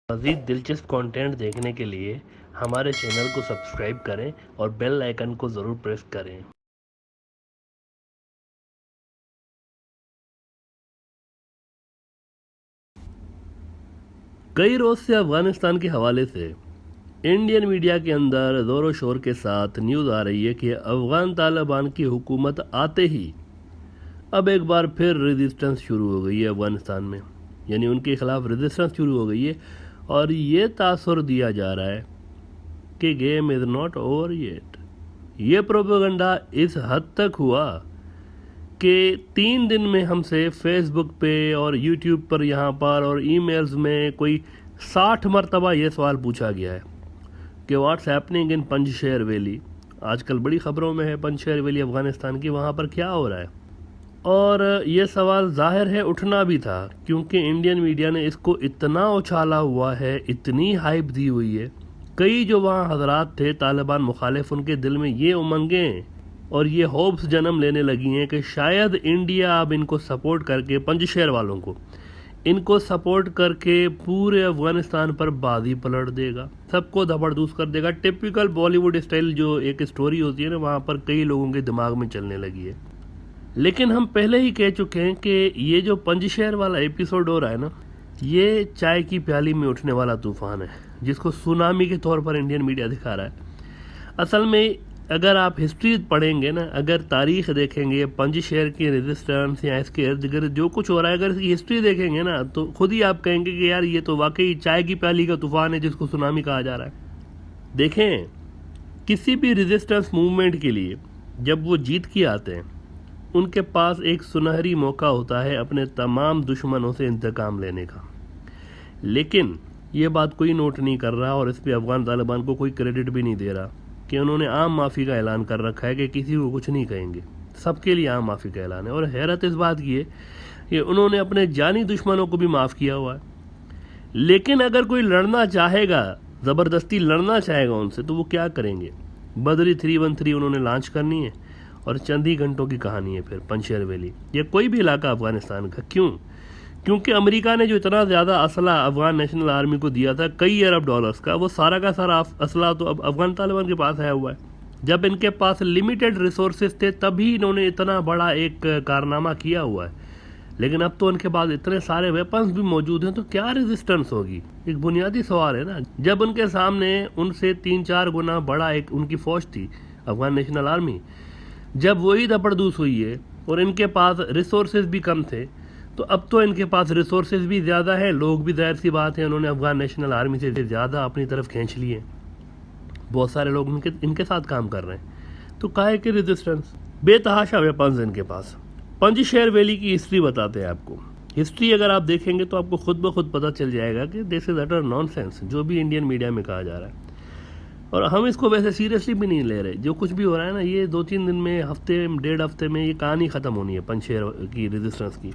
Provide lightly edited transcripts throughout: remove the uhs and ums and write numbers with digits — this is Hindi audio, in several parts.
मज़ीद दिलचस्प कंटेंट देखने के लिए हमारे चैनल को सब्सक्राइब करें और बेल आइकन को ज़रूर प्रेस करें। कई रोज़ से अफ़गानिस्तान के हवाले से इंडियन मीडिया के अंदर ज़ोर शोर के साथ न्यूज़ आ रही है कि अफ़गान तालिबान की हुकूमत आते ही अब एक बार फिर रेजिस्टेंस शुरू हो गई है अफ़गानिस्तान में, यानी उनके ख़िलाफ़ रेजिस्टेंस शुरू हो गई है। और ये तासुर दिया जा रहा है कि game is not over yet. ये प्रोपेगेंडा इस हद तक हुआ कि 3 दिन में हमसे फेसबुक पे और यूट्यूब पर यहाँ पर और ईमेल्स में कोई 60 मरतबा ये सवाल पूछा गया है कि what's happening in Panjshir valley. आजकल बड़ी ख़बरों में है पंजशेर वैली अफ़गानिस्तान की, वहाँ पर क्या हो रहा है। और ये सवाल ज़ाहिर है उठना भी था, क्योंकि इंडियन मीडिया ने इसको इतना उछाला हुआ है, इतनी हाइप दी हुई है। कई जो वहाँ हजरात थे तालिबान मुखालिफ, उनके दिल में ये उमंगें और ये होप्स जन्म लेने लगी हैं कि शायद इंडिया अब इनको सपोर्ट करके, पंजशेर वालों को इनको सपोर्ट करके पूरे अफ़गानिस्तान पर बाजी पलट देगा, सबको धबरदूस कर देगा। टिपिकल बॉलीवुड स्टाइल जो एक स्टोरी होती है ना, वहाँ पर कई लोगों के दिमाग में चलने लगी है। लेकिन हम पहले ही कह चुके हैं कि ये जो पंजशेर वाला एपिसोड हो रहा है ना, ये चाय की प्याली में उठने वाला तूफान है, जिसको सुनामी के तौर पर इंडियन मीडिया दिखा रहा है। असल में अगर आप हिस्ट्री पढ़ेंगे ना, अगर तारीख देखेंगे पंजशेर की रेजिस्टेंस या इसके इर्द गिर्द जो कुछ हो रहा है, अगर इसकी हिस्ट्री देखेंगे ना, तो खुद ही आप कहेंगे कि यार ये तो वाकई चाय की प्याली का तूफान है जिसको सुनामी कहा जा रहा है। देखें, किसी भी रेजिस्टेंस मूवमेंट के लिए जब वो जीत के आते हैं, उनके पास एक सुनहरी मौका होता है अपने तमाम दुश्मनों से इंतकाम लेने का। लेकिन ये बात कोई नोट नहीं कर रहा और इस पर अफ़गान तालिबान को कोई क्रेडिट भी नहीं दे रहा कि उन्होंने आम माफ़ी का ऐलान कर रखा है कि किसी को कुछ नहीं कहेंगे, सबके लिए आम माफ़ी का ऐलान है। और हैरत इस बात की है कि उन्होंने अपने जानी दुश्मनों को भी माफ़ किया हुआ है। लेकिन अगर कोई लड़ना चाहेगा, ज़बरदस्ती लड़ना चाहेगा उनसे, तो वो क्या करेंगे? बदरी 313 उन्होंने लॉन्च करनी है और चंद ही घंटों की कहानी है फिर पंजशेर वैली या कोई भी इलाका अफ़गानिस्तान का। क्यों? क्योंकि अमेरिका ने जो इतना ज़्यादा असला अफ़गान नेशनल आर्मी को दिया था, कई अरब डॉलर्स का, वो सारा का सारा असला तो अब अफ़गान तालिबान के पास आया हुआ है। जब इनके पास लिमिटेड रिसोर्सेज थे तभी इन्होंने इतना बड़ा एक कारनामा किया हुआ है। लेकिन अब तो उनके पास इतने सारे वेपन्स भी मौजूद हैं, तो क्या रेजिस्टेंस होगी? एक बुनियादी सवाल है ना। जब उनके सामने उनसे 3-4 गुना बड़ा एक उनकी फ़ौज थी, अफ़गान नेशनल आर्मी, जब वही दबरदूस हुई है और इनके पास रिसोर्सेज भी कम थे, तो अब तो इनके पास रिसोर्सेज भी ज़्यादा है, लोग भी ज़ाहिर सी बात है उन्होंने अफ़गान नेशनल आर्मी से ज़्यादा अपनी तरफ खींच लिए। बहुत सारे लोग इनके साथ काम कर रहे हैं, तो काहे के रेजिस्टेंस? बेतहाशा वेपन्स इनके पास। पंजशेर वैली की हिस्ट्री बताते हैं आपको। हिस्ट्री अगर आप देखेंगे तो आपको खुद ब खुद पता चल जाएगा कि दिस इज़ अटर नॉनसेंस जो भी इंडियन मीडिया में कहा जा रहा है। और हम इसको वैसे सीरियसली भी नहीं ले रहे। जो कुछ भी हो रहा है ना, ये 2-3 दिन में, हफ्ते 1.5 हफ्ते में ये कहानी ख़त्म होनी है पंजशेर की रेजिस्टेंस की।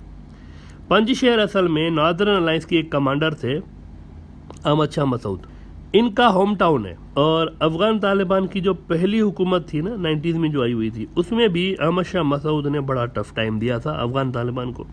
पंजशेर असल में नॉर्दर्न अलायंस के एक कमांडर थे, अहमद शाह मसूद। इनका होम टाउन है। और अफ़गान तालिबान की जो पहली हुकूमत थी ना 90s में जो आई हुई थी, उसमें भी अहमद शाह मसूद ने बड़ा टफ टाइम दिया था अफ़गान तालिबान को।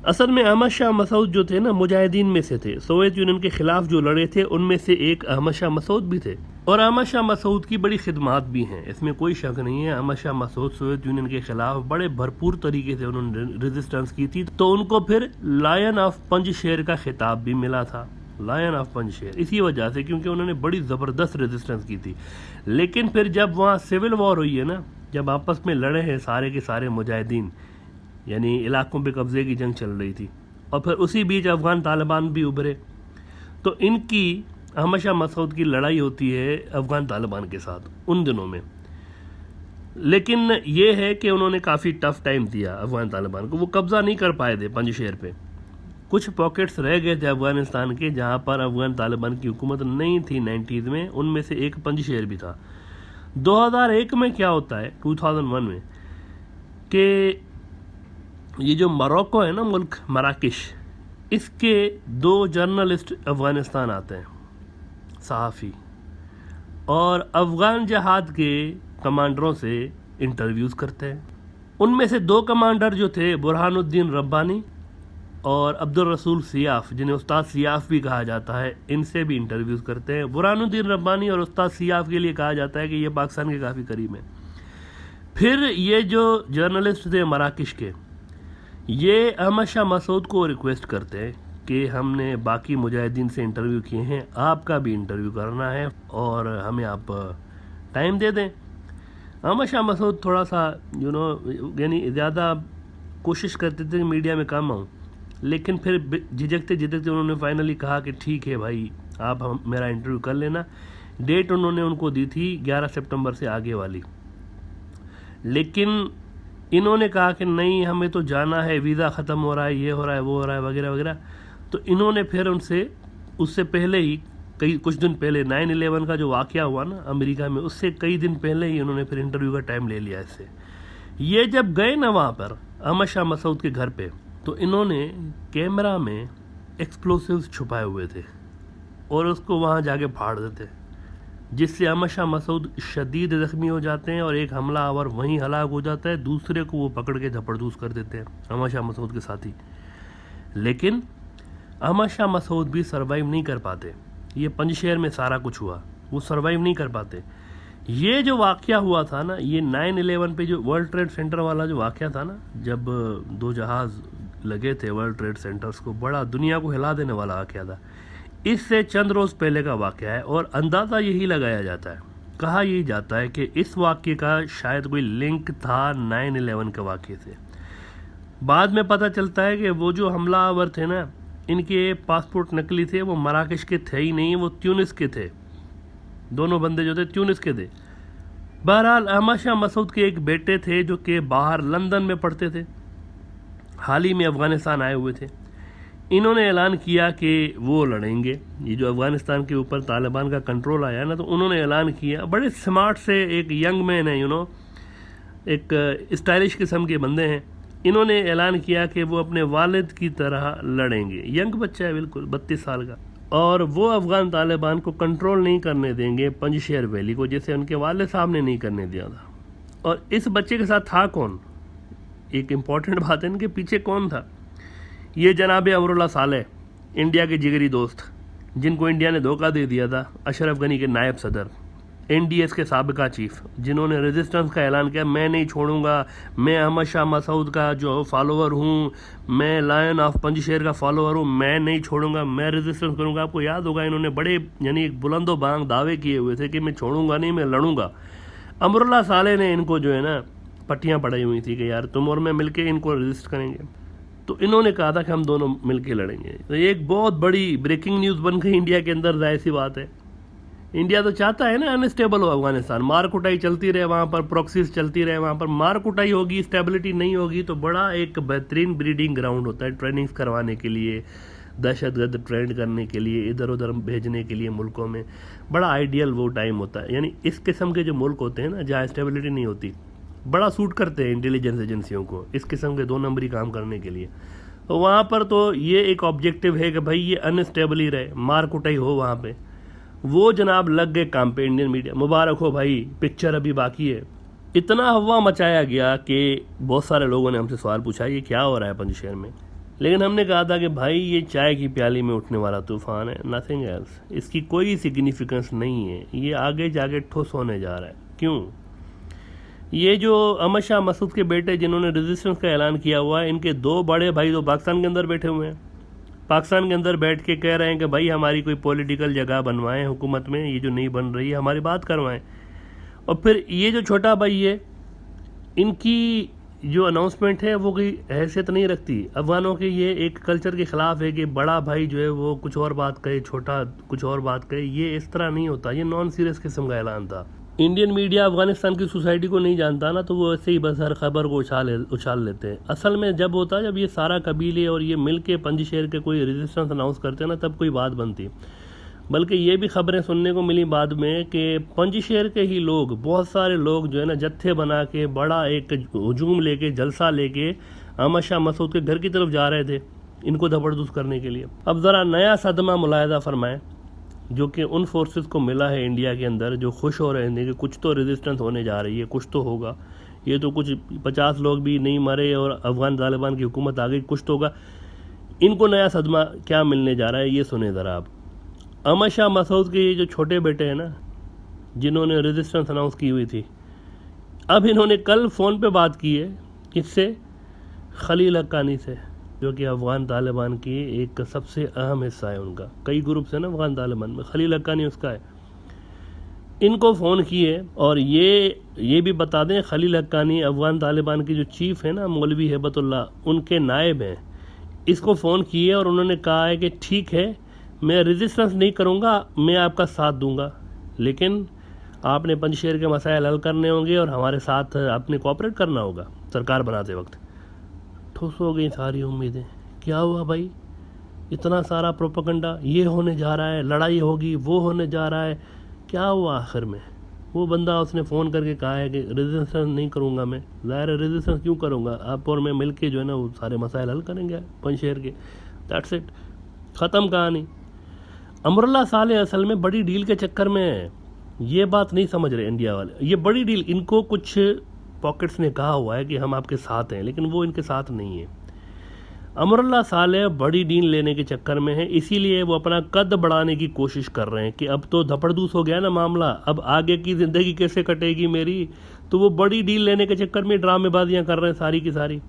असल में अहमद शाह मसूद जो थे ना, मुजाहिदीन में से थे। सोवियत यूनियन के ख़िलाफ़ जो लड़े थे उनमें से एक अहमद शाह मसूद भी थे। और अहमद शाह मसूद की बड़ी खिदमात भी हैं, इसमें कोई शक नहीं है। अहमद शाह मसूद सोवियत यूनियन के ख़िलाफ़ बड़े भरपूर तरीके से उन्होंने रेजिस्टेंस की थी, तो उनको फिर लायन ऑफ पंजशेर का खिताब भी मिला था। लायन ऑफ पंजशेर इसी वजह से, क्योंकि उन्होंने बड़ी ज़बरदस्त रेजिस्टेंस की थी। लेकिन फिर जब वहाँ सिविल वॉर हुई है ना, जब आपस में लड़े हैं सारे के सारे मुजाहिदीन, यानी इलाकों पे कब्ज़े की जंग चल रही थी, और फिर उसी बीच अफ़गान तालिबान भी उभरे, तो इनकी अहमद शाह मसूद की लड़ाई होती है अफ़गान तालिबान के साथ उन दिनों में। लेकिन ये है कि उन्होंने काफ़ी टफ टाइम दिया अफ़गान तालिबान को, वो कब्ज़ा नहीं कर पाए थे पंजशेर पे। कुछ पॉकेट्स रह गए थे अफ़गानिस्तान के जहाँ पर अफ़गान तालिबान की हुकूमत नहीं थी 90s में, उनमें से एक पंजशेर भी था। 2001 में क्या होता है, 2001 में, कि ये जो मोरक्को है ना मुल्क, मराकश, इसके 2 जर्नलिस्ट अफ़गानिस्तान आते हैं, सहाफ़ी, और अफ़गान जहाद के कमांडरों से इंटरव्यूज़ करते हैं। उनमें से 2 कमांडर जो थे, बुरहानुद्दीन रब्बानी और अब्दुल रसूल सियाफ, जिन्हें उस्ताद सियाफ भी कहा जाता है, इनसे भी इंटरव्यूज़ करते हैं। बुरहानुद्दीन रब्बानी और उस्ताद सियाफ के लिए कहा जाता है कि ये पाकिस्तान के काफ़ी करीब हैं। फिर ये जो जर्नलिस्ट थे मराकश के, ये अहमद शाह मसूद को रिक्वेस्ट करते हैं कि हमने बाकी मुजाहिदीन से इंटरव्यू किए हैं, आपका भी इंटरव्यू करना है और हमें आप टाइम दे दें। अहमद शाह मसूद थोड़ा सा यानी ज़्यादा कोशिश करते थे मीडिया में काम आऊँ, लेकिन फिर झिझकते झिझकते उन्होंने फाइनली कहा कि ठीक है भाई, आप मेरा इंटरव्यू कर लेना। डेट उन्होंने उनको दी थी 11 सितंबर से आगे वाली, लेकिन इन्होंने कहा कि नहीं, हमें तो जाना है, वीज़ा ख़त्म हो रहा है, ये हो रहा है, वो हो रहा है, वगैरह वगैरह। तो इन्होंने फिर उससे पहले ही कुछ दिन पहले 9/11 का जो वाक़या हुआ ना अमेरिका में, उससे कई दिन पहले ही इन्होंने फिर इंटरव्यू का टाइम ले लिया इससे। ये जब गए ना वहाँ पर अहमद शाह मसूद के घर पे, तो इन्होंने कैमरा में एक्सप्लोसिव्स छुपाए हुए थे और उसको वहाँ जाके फाड़ देते, जिससे अहमद शाह मसूद शदीद ज़ख्मी हो जाते हैं और एक हमलावर वहीं हलाक हो जाता है, दूसरे को वो पकड़ के धपड़धूस कर देते हैं, अहमद शाह मसूद के साथी। लेकिन अहमद शाह मसूद भी सर्वाइव नहीं कर पाते। ये पंजशेर में सारा कुछ हुआ, वो सर्वाइव नहीं कर पाते। ये जो वाक़या हुआ था ना, ये 9/11 पे जो वर्ल्ड ट्रेड सेंटर वाला जो वाक़या था ना, जब 2 जहाज़ लगे थे वर्ल्ड ट्रेड सेंटर्स को, बड़ा दुनिया को हिला देने वाला वाक़या था। इससे चंद रोज़ पहले का वाक़या है और अंदाज़ा यही लगाया जाता है, कहा यही जाता है कि इस वाक़ये का शायद कोई लिंक था 9/11 के वाक़ये से। बाद में पता चलता है कि वो जो हमलावर थे ना, इनके पासपोर्ट नकली थे, वो मराकश के थे ही नहीं, वो ट्यूनिस के थे। दोनों बंदे जो थे ट्यूनिस के थे। बहरहाल अहमद शाह मसूद के एक बेटे थे जो कि बाहर लंदन में पढ़ते थे, हाल ही में अफ़गानिस्तान आए हुए थे। इन्होंने ऐलान किया कि वो लड़ेंगे। ये जो अफ़गानिस्तान के ऊपर तालिबान का कंट्रोल आया ना, तो उन्होंने ऐलान किया, बड़े स्मार्ट से एक यंग मैन है, एक स्टाइलिश किस्म के बंदे हैं। इन्होंने ऐलान किया कि वो अपने वालिद की तरह लड़ेंगे। यंग बच्चा है बिल्कुल, 32 साल का, और वो अफ़गान तालिबान को कंट्रोल नहीं करने देंगे पंजशेर वैली को, जैसे उनके वालिद साहब ने नहीं करने दिया था। और इस बच्चे के साथ था कौन? एक इम्पॉर्टेंट बात है, इनके पीछे कौन था? ये जनाब अमरुल्लाह सालेह, इंडिया के जिगरी दोस्त, जिनको इंडिया ने धोखा दे दिया था, अशरफ गनी के नायब सदर, NDS के साबिका चीफ, जिन्होंने रेजिस्टेंस का ऐलान किया, मैं नहीं छोड़ूंगा, मैं अहमद शाह मसूद का जो फॉलोअर हूँ, मैं लायन ऑफ पंजशेर का फॉलोअर हूँ, मैं नहीं छोड़ूंगा, मैं रेजिस्टेंस करूँगा। आपको याद होगा इन्होंने बड़े एक बुलंदो बांग दावे किए हुए थे कि मैं छोड़ूंगा नहीं, मैं लड़ूंगा। अमरुल्लाह सालेह ने इनको जो है ना पट्टियाँ पढ़ाई हुई थी कि यार तुम और मैं मिलके इनको रजिस्ट करेंगे। तो इन्होंने कहा था कि हम दोनों मिलके लड़ेंगे। तो ये एक बहुत बड़ी ब्रेकिंग न्यूज़ बन गई इंडिया के अंदर। जाहिर सी बात है, इंडिया तो चाहता है ना अनस्टेबल हो अफगानिस्तान, मार कुटाई चलती रहे वहाँ पर, प्रॉक्सीज चलती रहे वहाँ पर, मार कुटाई होगी, स्टेबिलिटी नहीं होगी। तो बड़ा एक बेहतरीन ब्रीडिंग ग्राउंड होता है ट्रेनिंग्स करवाने के लिए, दहशतगर्द ट्रेंड करने के लिए, इधर उधर भेजने के लिए मुल्कों में। बड़ा आइडियल वो टाइम होता है। यानी इस किस्म के जो मुल्क होते हैं ना, जहाँ स्टेबिलिटी नहीं होती, बड़ा सूट करते हैं इंटेलिजेंस एजेंसियों को इस किस्म के 2 नंबरी काम करने के लिए। तो वहाँ पर तो ये एक ऑब्जेक्टिव है कि भाई ये अनस्टेबल ही रहे, मार कुटाई हो वहाँ पे। वो जनाब लग गए काम पे। इंडियन मीडिया, मुबारक हो भाई, पिक्चर अभी बाकी है। इतना हवा मचाया गया कि बहुत सारे लोगों ने हमसे सवाल पूछा ये क्या हो रहा है पंजशेर में। लेकिन हमने कहा था कि भाई ये चाय की प्याली में उठने वाला तूफान है, नथिंग एल्स। इसकी कोई सिग्निफिकेंस नहीं है, ये आगे जाके ठुस होने जा रहा है। क्यों? ये जो अहमद शाह मसूद के बेटे जिन्होंने रेजिस्टेंस का ऐलान किया हुआ है, इनके 2 बड़े भाई तो पाकिस्तान के अंदर बैठे हुए हैं। पाकिस्तान के अंदर बैठ के कह रहे हैं कि भाई हमारी कोई पॉलिटिकल जगह बनवाएं हुकूमत में, ये जो नहीं बन रही है हमारी बात करवाएं। और फिर ये जो छोटा भाई है, इनकी जो अनाउंसमेंट है वो कोई हैसियत नहीं रखती अफगानों के। ये एक कल्चर के ख़िलाफ़ है कि बड़ा भाई जो है वो कुछ और बात कहे, छोटा कुछ और बात कहे। ये इस तरह नहीं होता, ये नॉन सीरियस किस्म का ऐलान था। इंडियन मीडिया अफगानिस्तान की सोसाइटी को नहीं जानता ना, तो वो ऐसे ही बस हर खबर को उछाल लेते हैं। असल में जब होता है, जब ये सारा कबीले और ये मिल के पंजशेर के कोई रेजिस्टेंस अनाउंस करते हैं ना, तब कोई बात बनती। बल्कि ये भी खबरें सुनने को मिली बाद में कि पंजशेर के ही लोग, बहुत सारे लोग जो है ना, जत्थे बना के बड़ा एक हजूम लेके, जलसा लेके अहमद शाह मसूद के घर की तरफ जा रहे थे इनको धपड़धूस करने के लिए। अब ज़रा नया सदमा मुलाहिजा फरमाएं जो कि उन फोर्सेस को मिला है इंडिया के अंदर, जो खुश हो रहे हैं कि कुछ तो रेजिस्टेंस होने जा रही है, कुछ तो होगा। ये तो कुछ 50 लोग भी नहीं मरे और अफगान तालिबान की हुकूमत आ गई, कुछ तो होगा। इनको नया सदमा क्या मिलने जा रहा है ये सुने ज़रा आप। अहमद शाह मसूद के ये जो छोटे बेटे हैं ना, जिन्होंने रेजिस्टेंस अनाउंस की हुई थी, अब इन्होंने कल फ़ोन पे बात की है किससे, खलील हक्कानी से, जो कि अफ़गान तालिबान की एक सबसे अहम हिस्सा है उनका। कई ग्रुप्स हैं ना अफ़गान तालिबान में, खलील हक्कानी उसका है। इनको फ़ोन किए और ये भी बता दें, खलील हक्कानी अफ़गान तालिबान की जो चीफ़ है ना मौलवी हिबतुल्लाह, उनके नायब हैं। इसको फ़ोन किए और उन्होंने कहा है कि ठीक है, मैं रेजिस्टेंस नहीं करूँगा, मैं आपका साथ दूँगा, लेकिन आपने पंजशेर के मसाइल हल करने होंगे और हमारे साथ आपने कोऑपरेट करना होगा सरकार बनाते वक्त। ठुस हो गई सारी उम्मीदें। क्या हुआ भाई, इतना सारा प्रोपेगेंडा, ये होने जा रहा है, लड़ाई होगी, वो होने जा रहा है, क्या हुआ आखिर में? वो बंदा उसने फ़ोन करके कहा है कि रेजिस्टेंस नहीं करूँगा मैं। ज़ाहिर है रेजिस्टेंस क्यों करूँगा, आप और मैं मिल के जो है ना वो सारे मसाइल हल करेंगे पंजशेर के। दैट्स इट, ख़त्म कहानी। अमरुल्लाह साले असल में बड़ी डील के चक्कर में है, ये बात नहीं समझ रहे इंडिया वाले। ये बड़ी डील, इनको कुछ पॉकेट्स ने कहा हुआ है कि हम आपके साथ हैं, लेकिन वो इनके साथ नहीं है। अमरुल्लाह साले बड़ी डील लेने के चक्कर में है, इसीलिए वो अपना कद बढ़ाने की कोशिश कर रहे हैं कि अब तो धपड़दूस हो गया ना मामला, अब आगे की ज़िंदगी कैसे कटेगी मेरी। तो वो बड़ी डील लेने के चक्कर में ड्रामेबाजियाँ कर रहे हैं सारी की सारी,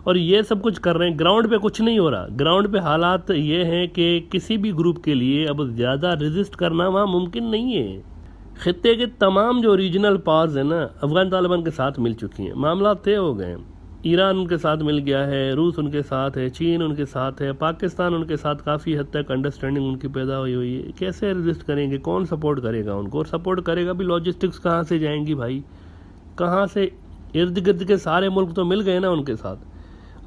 और ये सब कुछ कर रहे हैं। ग्राउंड पे कुछ नहीं हो रहा। ग्राउंड पे हालात ये हैं कि किसी भी ग्रुप के लिए अब ज़्यादा रेजिस्ट करना वहाँ मुमकिन नहीं है। खित्ते के तमाम जो रीजनल पावर्स हैं ना, अफ़गान तालिबान के साथ मिल चुकी हैं, मामला तय हो गए हैं। ईरान उनके साथ मिल गया है, रूस उनके साथ है, चीन उनके साथ है, पाकिस्तान उनके साथ काफ़ी हद तक अंडरस्टैंडिंग उनकी पैदा हुई हुई है। कैसे रेजिस्ट करेंगे, कौन सपोर्ट करेगा उनको? और सपोर्ट करेगा भी, लॉजिस्टिक्स कहाँ से जाएंगी भाई, कहाँ से? इर्द गिर्द के सारे मुल्क तो मिल गए ना उनके साथ,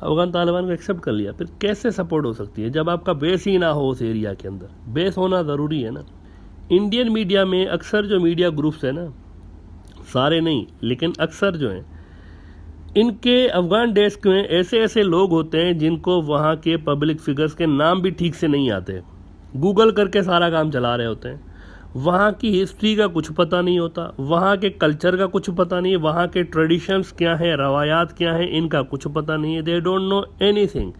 अफ़गान तालिबान को एक्सेप्ट कर लिया, फिर कैसे सपोर्ट हो सकती है जब आपका बेस ही ना हो उस एरिया के अंदर? बेस होना ज़रूरी है ना। इंडियन मीडिया में अक्सर जो मीडिया ग्रुप्स हैं ना, सारे नहीं लेकिन अक्सर जो हैं, इनके अफ़गान डेस्क में ऐसे ऐसे लोग होते हैं जिनको वहाँ के पब्लिक फिगर्स के नाम भी ठीक से नहीं आते, गूगल करके सारा काम चला रहे होते हैं। वहाँ की हिस्ट्री का कुछ पता नहीं होता, वहाँ के कल्चर का कुछ पता नहीं है, वहाँ के ट्रेडिशंस क्या हैं, रवायात क्या हैं, इनका कुछ पता नहीं है। दे डोंट नो एनीथिंग,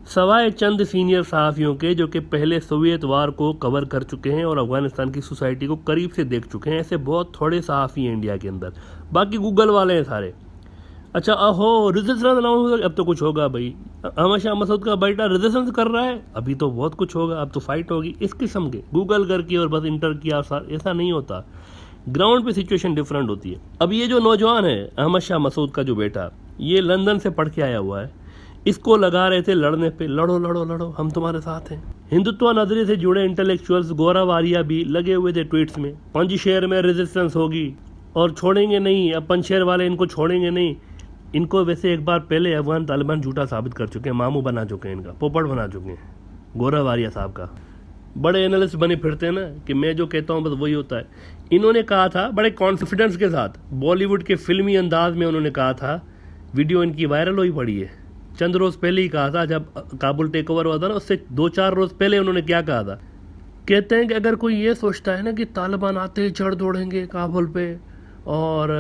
सवाए चंद सीनियर सहाफ़ियों के जो कि पहले सोवियत वार को कवर कर चुके हैं और अफ़गानिस्तान की सोसाइटी को करीब से देख चुके हैं। ऐसे बहुत थोड़े सहाफ़ी हैं इंडिया के अंदर, बाकी गूगल वाले हैं सारे। अच्छा, अहो रेजिस्टेंस, अब तो कुछ होगा भाई। अहमद शाह मसूद का बेटा रेजिस्टेंस कर रहा है, अभी तो बहुत कुछ होगा, अब तो फाइट होगी। इस किस्म के गूगल करके और बस इंटर किया, ऐसा नहीं होता। ग्राउंड पे सिचुएशन डिफरेंट होती है। अब ये जो नौजवान है अहमद शाह मसूद का जो बेटा, ये लंदन से पढ़ के आया हुआ है, इसको लगा रहे थे लड़ने पे, लड़ो लड़ो लड़ो, हम तुम्हारे साथ हैं। हिंदुत्व नजरिए से जुड़े इंटेलेक्चुअल्स गोरा वारिया भी लगे हुए थे ट्वीट्स में, पंजशेर में रेजिस्टेंस होगी और छोड़ेंगे नहीं, अब पंजशेर वाले इनको छोड़ेंगे नहीं। इनको वैसे एक बार पहले अफ़गान तालिबान झूठा साबित कर चुके हैं, मामू बना चुके हैं, इनका पोपट बना चुके हैं गोरा वारिया साहब का। बड़े एनालिस्ट बने फिरते हैं ना कि मैं जो कहता हूँ बस वही होता है। इन्होंने कहा था बड़े कॉन्फिडेंस के साथ, बॉलीवुड के फिल्मी अंदाज में उन्होंने कहा था, वीडियो इनकी वायरल हुई पड़ी है, चंद रोज़ पहले ही कहा था जब काबुल टेक ओवर हुआ था ना, उससे 2-4 रोज़ पहले उन्होंने क्या कहा था। कहते हैं कि अगर कोई ये सोचता है ना कि तालिबान आते ही चढ़ दौड़ेंगे काबुल पे और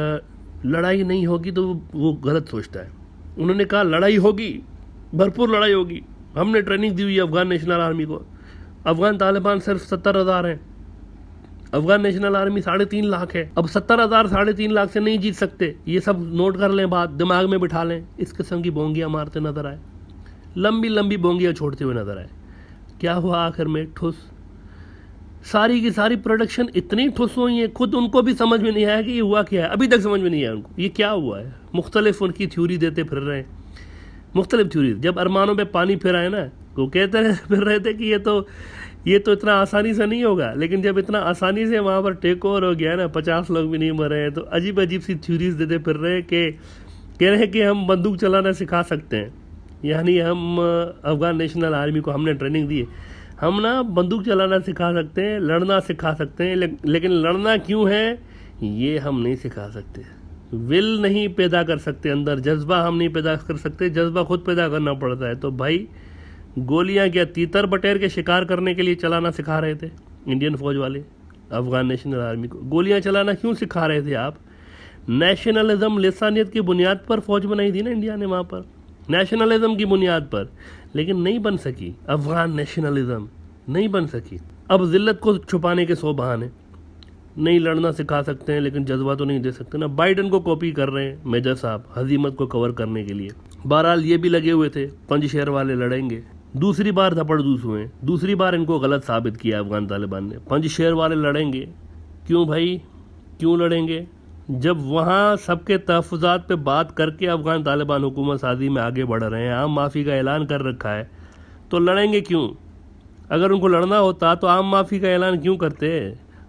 लड़ाई नहीं होगी, तो वो गलत सोचता है। उन्होंने कहा लड़ाई होगी, भरपूर लड़ाई होगी, हमने ट्रेनिंग दी हुई है अफ़गान नेशनल आर्मी को। अफ़गान तालिबान सिर्फ 70,000 हैं, अफ़गान नेशनल आर्मी 3.5 लाख है। अब 70,000 3.5 लाख से नहीं जीत सकते, ये सब नोट कर लें, बात दिमाग में बिठा लें। इस किस्म की बोंगियाँ मारते नजर आए, लंबी लंबी बोंगियाँ छोड़ते हुए नजर आए। क्या हुआ आखिर में? ठुस। सारी की सारी प्रोडक्शन इतनी ठुस हुई है, खुद उनको भी समझ में नहीं आया कि ये हुआ क्या है। अभी तक समझ में नहीं आया उनको ये क्या हुआ है। मुख्तलिफ उनकी थ्योरी देते फिर रहे हैं, मुख्तलिफ थ्योरी। जब अरमानों में पानी फिर आए ना, तो कहते फिर रहे थे कि ये तो इतना आसानी से नहीं होगा, लेकिन जब इतना आसानी से वहाँ पर टेक ओवर हो गया ना, 50 लोग भी नहीं मरे हैं, तो अजीब अजीब सी थ्योरीज देते फिर रहे हैं कि कह रहे हैं कि हम बंदूक चलाना सिखा सकते हैं, यानी हम अफ़गान नेशनल आर्मी को हमने ट्रेनिंग दी है, हम ना बंदूक चलाना सिखा सकते हैं, लड़ना सिखा सकते हैं, लेकिन लड़ना क्यों है ये हम नहीं सिखा सकते। विल नहीं पैदा कर सकते अंदर, जज्बा हम नहीं पैदा कर सकते, जज्बा खुद पैदा करना पड़ता है। तो भाई गोलियां क्या तीतर बटेर के शिकार करने के लिए चलाना सिखा रहे थे इंडियन फौज वाले अफ़गान नेशनल आर्मी को? गोलियां चलाना क्यों सिखा रहे थे आप? नेशनलिज्म, लिसानियत की बुनियाद पर फौज बनाई थी ना इंडिया ने वहाँ पर। नेशनलिज्म की बुनियाद पर, लेकिन नहीं बन सकी। अफगान नेशनलिज्म नहीं बन सकी। अब जिल्लत को छुपाने के 100 बहाने, नहीं लड़ना सिखा सकते हैं लेकिन जज्बा तो नहीं दे सकते ना। बाइडन को कॉपी कर रहे हैं मेजर साहब हजीमत को कवर करने के लिए। बहरहाल ये भी लगे हुए थे पंजशेर वाले लड़ेंगे, दूसरी बार धपड़धूस हुए, दूसरी बार इनको गलत साबित किया अफगान तालिबान ने। पंजशेर वाले लड़ेंगे, क्यों भाई, क्यों लड़ेंगे? जब वहाँ सबके तहफ़्फ़ुज़ात पे बात करके अफगान तालिबान हुकूमत साजी में आगे बढ़ रहे हैं, आम माफ़ी का ऐलान कर रखा है, तो लड़ेंगे क्यों? अगर उनको लड़ना होता तो आम माफ़ी का ऐलान क्यों करते?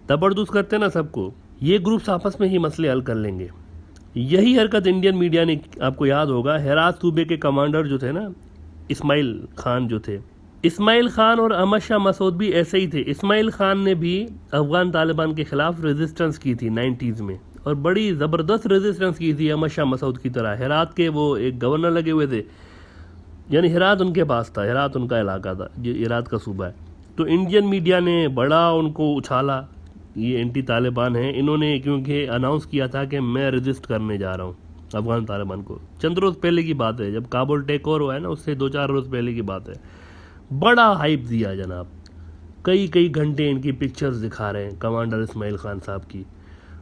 जबरदस्त करते ना सबको। ये ग्रुप्स आपस में ही मसले हल कर लेंगे। यही हरकत इंडियन मीडिया ने, आपको याद होगा, हेरात सूबे के कमांडर जो थे ना, इस्माइल खान जो थे, इस्माइल खान और अहमद शाह मसूद भी ऐसे ही थे। इस्माइल खान ने भी अफगान तालिबान के ख़िलाफ़ रेजिस्टेंस की थी 90s में, और बड़ी ज़बरदस्त रेजिस्टेंस की थी अहमद शाह मसूद की तरह। हेरात के वो एक गवर्नर लगे हुए थे, यानी हेरात उनके पास था, हेरात उनका इलाका था, जो हेरात का सूबा है। तो इंडियन मीडिया ने बड़ा उनको उछाला, ये एंटी तालिबान हैं। इन्होंने क्योंकि अनाउंस किया था कि मैं रजिस्ट करने जा रहा हूँ अफगान तालिबान को। चंद रोज़ पहले की बात है, जब काबुल टेक ओवर हुआ है ना, उससे 2-4 रोज़ पहले की बात है। बड़ा हाइप दिया जनाब, कई घंटे इनकी पिक्चर्स दिखा रहे हैं कमांडर इस्माइल खान साहब की,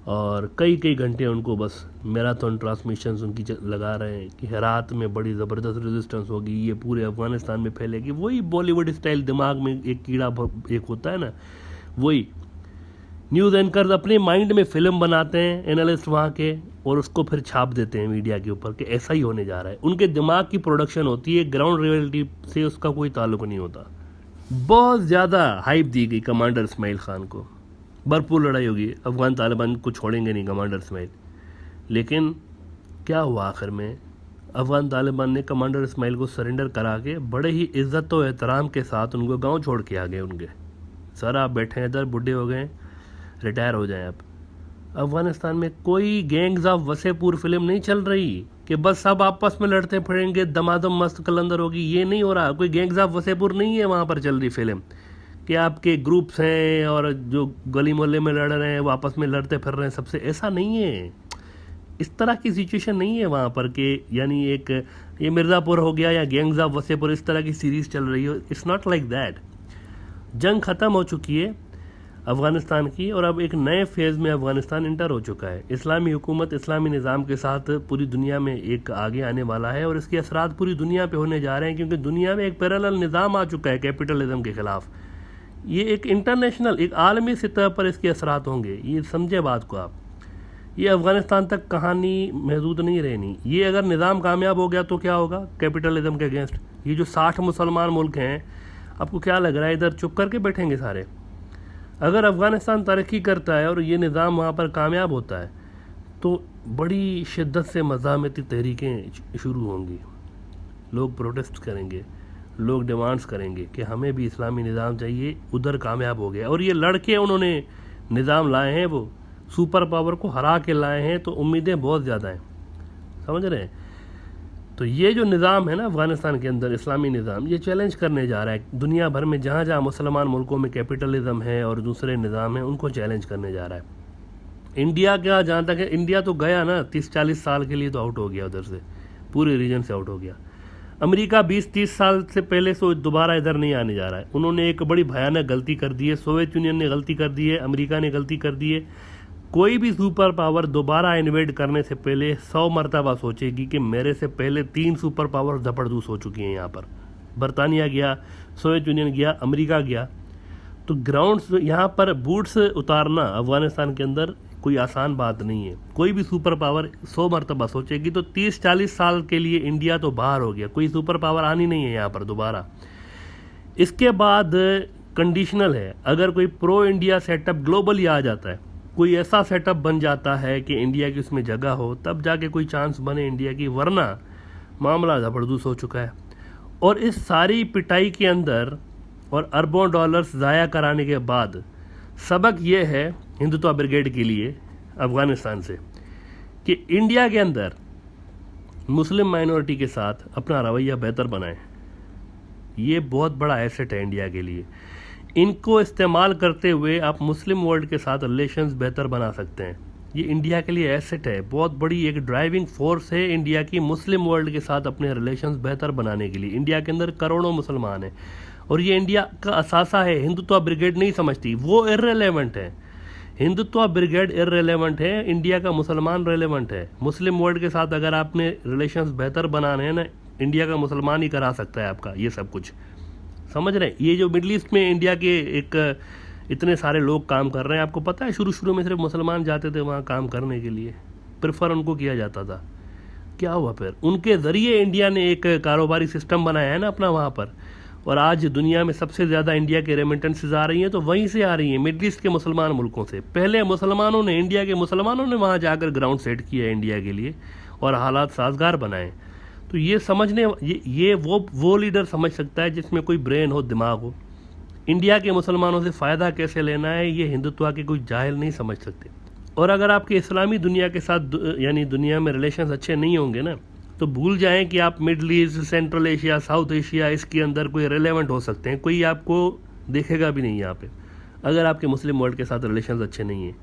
और कई घंटे उनको बस मैराथन ट्रांसमिशंस उनकी लगा रहे हैं कि हेरात में बड़ी ज़बरदस्त रेजिस्टेंस होगी, ये पूरे अफ़गानिस्तान में फैलेगी। वही बॉलीवुड स्टाइल दिमाग में एक कीड़ा एक होता है ना, वही न्यूज़ एंकर्स अपने माइंड में फ़िल्म बनाते हैं एनालिस्ट वहाँ के, और उसको फिर छाप देते हैं मीडिया के ऊपर कि ऐसा ही होने जा रहा है। उनके दिमाग की प्रोडक्शन होती है, ग्राउंड रियलिटी से उसका कोई ताल्लुक नहीं होता। बहुत ज़्यादा हाइप दी गई कमांडर इस्माइल खान को, भरपूर लड़ाई होगी, अफगान तालिबान को छोड़ेंगे नहीं कमांडर इस्माइल। लेकिन क्या हुआ आखिर में? अफगान तालिबान ने कमांडर इस्माइल को सरेंडर करा के बड़े ही इज़्ज़त और एहतराम के साथ उनको गाँव छोड़ के आ गए उनके। सर आप बैठे हैं इधर, बुढ़े हो गए, रिटायर हो जाएं। अब अफ़गानिस्तान में कोई गैंग्स ऑफ वसेपुर फिल्म नहीं चल रही कि बस सब आपस में लड़ते फिरेंगे, दमादम मस्त कलंदर होगी। ये नहीं हो रहा। कोई गैंग्स ऑफ वसेपुर नहीं है वहाँ पर चल रही फिल्म कि आपके ग्रुप्स हैं और जो गली मोहल्ले में लड़ रहे हैं वो आपस में लड़ते फिर रहे हैं सबसे। ऐसा नहीं है, इस तरह की सिचुएशन नहीं है वहाँ पर कि यानी एक ये मिर्ज़ापुर हो गया या गैंग्स ऑफ वसेपुर इस तरह की सीरीज़ चल रही हो। It's not like that. जंग ख़त्म हो चुकी है अफ़गानिस्तान की, और अब एक नए फेज़ में अफ़गानिस्तान इंटर हो चुका है। इस्लामी हुकूमत इस्लामी निज़ाम के साथ पूरी दुनिया में एक आगे आने वाला है, और इसके असरात पूरी दुनिया पे होने जा रहे हैं, क्योंकि दुनिया में एक पैरेलल निज़ाम आ चुका है कैपिटलिज्म के ख़िलाफ़। ये एक इंटरनेशनल, एक आलमी सतह पर इसके असरात होंगे, ये समझे बात को आप। ये अफ़गानिस्तान तक कहानी महदूद नहीं रहनी। ये अगर निज़ाम कामयाब हो गया तो क्या होगा कैपिटलिज्म के अगेंस्ट? ये जो 60 मुसलमान मुल्क हैं, आपको क्या लग रहा है इधर चुप करके बैठेंगे सारे? अगर अफ़गानिस्तान तरक्की करता है और ये निज़ाम वहाँ पर कामयाब होता है तो बड़ी शिद्दत से मज़ामती तहरीकें शुरू होंगी, लोग प्रोटेस्ट करेंगे, लोग डिमांड्स करेंगे कि हमें भी इस्लामी निज़ाम चाहिए। उधर कामयाब हो गया और ये लड़के उन्होंने निज़ाम लाए हैं, वो सुपर पावर को हरा के लाए हैं, तो उम्मीदें बहुत ज़्यादा हैं, समझ रहे हैं? तो ये जो निज़ाम है ना अफ़गानिस्तान के अंदर, इस्लामी निज़ाम, ये चैलेंज करने जा रहा है दुनिया भर में। जहाँ जहाँ मुसलमान मुल्कों में कैपिटलिज्म है और दूसरे निज़ाम हैं, उनको चैलेंज करने जा रहा है। इंडिया क्या, जहाँ तक है, इंडिया तो गया ना 30-40 साल के लिए तो आउट हो गया, उधर से पूरे रीजन से आउट हो गया। अमेरिका 20-30 साल से पहले से दोबारा इधर नहीं आने जा रहा है। उन्होंने एक बड़ी भयानक गलती कर दी है, सोवियत यूनियन ने गलती कर दी है, अमेरिका ने गलती कर दी है। कोई भी सुपर पावर दोबारा इन्वेड करने से पहले 100 मरतबा सोचेगी कि मेरे से पहले 3 सुपर पावर जबरदस्त हो चुकी हैं। यहाँ पर बरतानिया गया, सोवियत यूनियन गया, अमेरिका गया। तो ग्राउंड्स यहाँ पर बूट्स उतारना अफ़गानिस्तान के अंदर कोई आसान बात नहीं है। कोई भी सुपर पावर 100 मरतबा सोचेगी तो 30-40 साल के लिए इंडिया तो बाहर हो गया, कोई सुपर पावर आनी नहीं है यहाँ पर दोबारा। इसके बाद कंडीशनल है, अगर कोई प्रो इंडिया सेटअप ग्लोबली आ जाता है, कोई ऐसा सेटअप बन जाता है कि इंडिया की उसमें जगह हो, तब जाके कोई चांस बने इंडिया की, वरना मामला ज़बरदस्त हो चुका है। और इस सारी पिटाई के अंदर और अरबों डॉलर्स ज़ाया कराने के बाद सबक ये है हिंदुत्व ब्रिगेड के लिए अफ़गानिस्तान से कि इंडिया के अंदर मुस्लिम माइनॉरिटी के साथ अपना रवैया बेहतर बनाएं। ये बहुत बड़ा एसेट है इंडिया के लिए। इनको इस्तेमाल करते हुए आप मुस्लिम वर्ल्ड के साथ रिलेशंस बेहतर बना सकते हैं। ये इंडिया के लिए एसेट है, बहुत बड़ी एक ड्राइविंग फोर्स है इंडिया की मुस्लिम वर्ल्ड के साथ अपने रिलेशंस बेहतर बनाने के लिए। इंडिया के अंदर करोड़ों मुसलमान हैं और ये इंडिया का असासा है। हिंदुत्व ब्रिगेड नहीं समझती, वो इर्रेलेवेंट है। हिंदुत्व ब्रिगेड इर्रेलेवेंट है, इंडिया का मुसलमान रेलेवेंट है। मुस्लिम वर्ल्ड के साथ अगर आपने रिलेशंस बेहतर बनाने हैं ना, इंडिया का मुसलमान ही करा सकता है आपका ये सब कुछ, समझ रहे हैं। ये जो मिडल ईस्ट में इंडिया के एक इतने सारे लोग काम कर रहे हैं, आपको पता है शुरू शुरू में सिर्फ मुसलमान जाते थे वहाँ काम करने के लिए, प्रेफर उनको किया जाता था। क्या हुआ फिर, उनके ज़रिए इंडिया ने एक कारोबारी सिस्टम बनाया है ना अपना वहाँ पर, और आज दुनिया में सबसे ज़्यादा इंडिया के रेमिटेंसेज आ रही हैं तो वहीं से आ रही हैं, मिडल ईस्ट के मुसलमान मुल्कों से। पहले मुसलमानों ने, इंडिया के मुसलमानों ने वहाँ जाकर ग्राउंड सेट किया है इंडिया के लिए और हालात साजगार बनाए। तो ये समझने, ये वो लीडर समझ सकता है जिसमें कोई ब्रेन हो, दिमाग हो। इंडिया के मुसलमानों से फ़ायदा कैसे लेना है ये हिंदुत्व के कोई जाहिल नहीं समझ सकते। और अगर आपके इस्लामी दुनिया के साथ यानी दुनिया में रिलेशंस अच्छे नहीं होंगे ना, तो भूल जाएं कि आप middle east, central Asia, south Asia, इसके अंदर कोई रेलेवेंट हो सकते हैं। कोई आपको देखेगा भी नहीं यहाँ पे अगर आपके मुस्लिम वर्ल्ड के साथ रिलेशंस अच्छे नहीं हैं।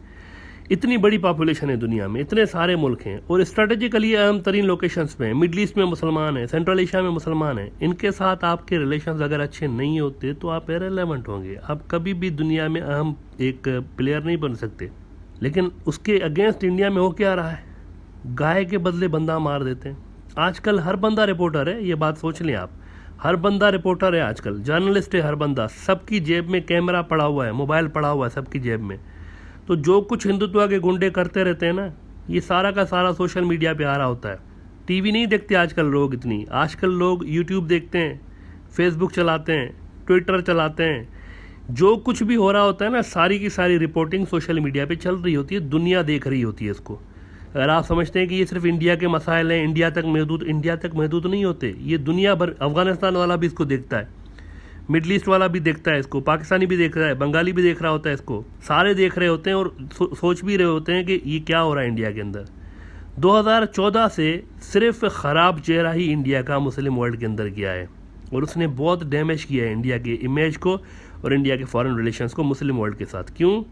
इतनी बड़ी पॉपुलेशन है दुनिया में, इतने सारे मुल्क हैं और स्ट्रेटेजिकली अहम तरीन लोकेशंस में, मिडल ईस्ट में मुसलमान हैं, सेंट्रल एशिया में मुसलमान हैं। इनके साथ आपके रिलेशंस अगर अच्छे नहीं होते तो आप इररिलेवेंट होंगे, आप कभी भी दुनिया में अहम एक प्लेयर नहीं बन सकते। लेकिन उसके अगेंस्ट इंडिया में हो क्या रहा है, गाय के बदले बंदा मार देते हैं। आजकल हर बंदा रिपोर्टर है, ये बात सोच लें आप, हर बंदा रिपोर्टर है आजकल, जर्नलिस्ट है हर बंदा। सबकी जेब में कैमरा पड़ा हुआ है, मोबाइल पड़ा हुआ है सबकी जेब में। तो जो कुछ हिंदुत्व के गुंडे करते रहते हैं ना, ये सारा का सारा सोशल मीडिया पे आ रहा होता है। टीवी नहीं देखते आजकल लोग इतनी, आजकल लोग यूट्यूब देखते हैं, फेसबुक चलाते हैं, ट्विटर चलाते हैं। जो कुछ भी हो रहा होता है ना, सारी की सारी रिपोर्टिंग सोशल मीडिया पे चल रही होती है, दुनिया देख रही होती है इसको। अगर आप समझते हैं कि ये सिर्फ इंडिया के मसाइल हैं, इंडिया तक महदूद नहीं होते, ये दुनिया भर, अफगानिस्तान वाला भी इसको देखता है, मिडल ईस्ट वाला भी देखता है इसको, पाकिस्तानी भी देख रहा है, बंगाली भी देख रहा होता है इसको, सारे देख रहे होते हैं और सोच भी रहे होते हैं कि ये क्या हो रहा है इंडिया के अंदर। 2014 से सिर्फ ख़राब चेहरा ही इंडिया का मुस्लिम वर्ल्ड के अंदर किया है और उसने बहुत डैमेज किया है इंडिया के इमेज को और इंडिया के फॉरेन रिलेशंस को मुस्लिम वर्ल्ड के साथ। क्यों?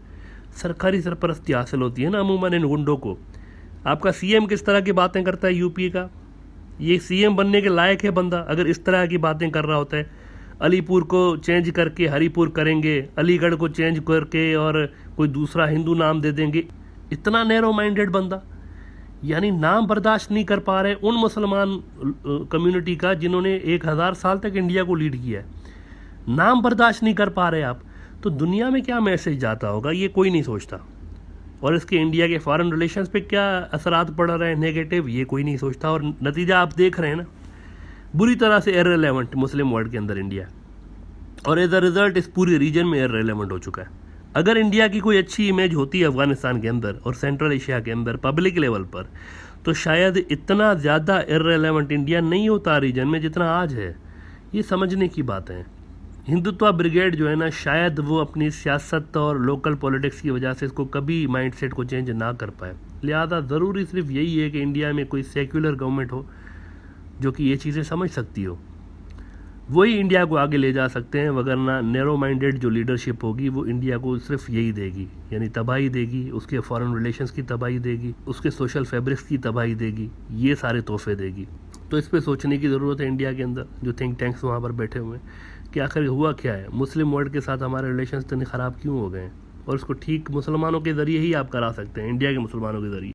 सरकारी सरपरस्ती हासिल होती है ना अमूमन इन गुंडों को। आपका सीएम किस तरह की बातें करता है यूपी का, ये सीएम बनने के लायक है बंदा अगर इस तरह की बातें कर रहा होता है। अलीपुर को चेंज करके हरीपुर करेंगे, अलीगढ़ को चेंज करके और कोई दूसरा हिंदू नाम दे देंगे। इतना नैरो माइंडेड बंदा, यानी नाम बर्दाश्त नहीं कर पा रहे उन मुसलमान कम्युनिटी का जिन्होंने 1000 साल तक इंडिया को लीड किया है, नाम बर्दाश्त नहीं कर पा रहे आप, तो दुनिया में क्या मैसेज जाता होगा ये कोई नहीं सोचता। और इसके इंडिया के फॉरेन रिलेशंस पे क्या असरात पड़ रहे हैं नेगेटिव, ये कोई नहीं सोचता। और नतीजा आप देख रहे हैं ना, बुरी तरह से इररिलेवेंट मुस्लिम वर्ल्ड के अंदर इंडिया, और एज अ रिजल्ट इस पूरी रीजन में इररिलेवेंट हो चुका है। अगर इंडिया की कोई अच्छी इमेज होती है अफगानिस्तान के अंदर और सेंट्रल एशिया के अंदर पब्लिक लेवल पर, तो शायद इतना ज़्यादा इररिलेवेंट इंडिया नहीं होता रीजन में जितना आज है। ये समझने की बात है। हिंदुत्व ब्रिगेड जो है ना, शायद वो अपनी सियासत और लोकल पॉलिटिक्स की वजह से इसको कभी माइंडसेट को चेंज ना कर पाए। लिहाजा ज़रूरी सिर्फ यही है कि इंडिया में कोई सेक्युलर गवर्नमेंट हो जो कि ये चीज़ें समझ सकती हो, वही इंडिया को आगे ले जा सकते हैं। वगरना नैरो माइंडेड जो लीडरशिप होगी वो इंडिया को सिर्फ यही देगी, यानी तबाही देगी, उसके फॉरेन रिलेशंस की तबाही देगी, उसके सोशल फैब्रिक्स की तबाही देगी, ये सारे तोहफे देगी। तो इस पर सोचने की ज़रूरत है इंडिया के अंदर, जो थिंक टैंक्स वहाँ पर बैठे हुए हैं, कि आखिर हुआ क्या है, मुस्लिम वर्ल्ड के साथ हमारे रिलेशंस इतने ख़राब क्यों हो गए हैं, और उसको ठीक मुसलमानों के ज़रिए ही आप करा सकते हैं, इंडिया के मुसलमानों के ज़रिए।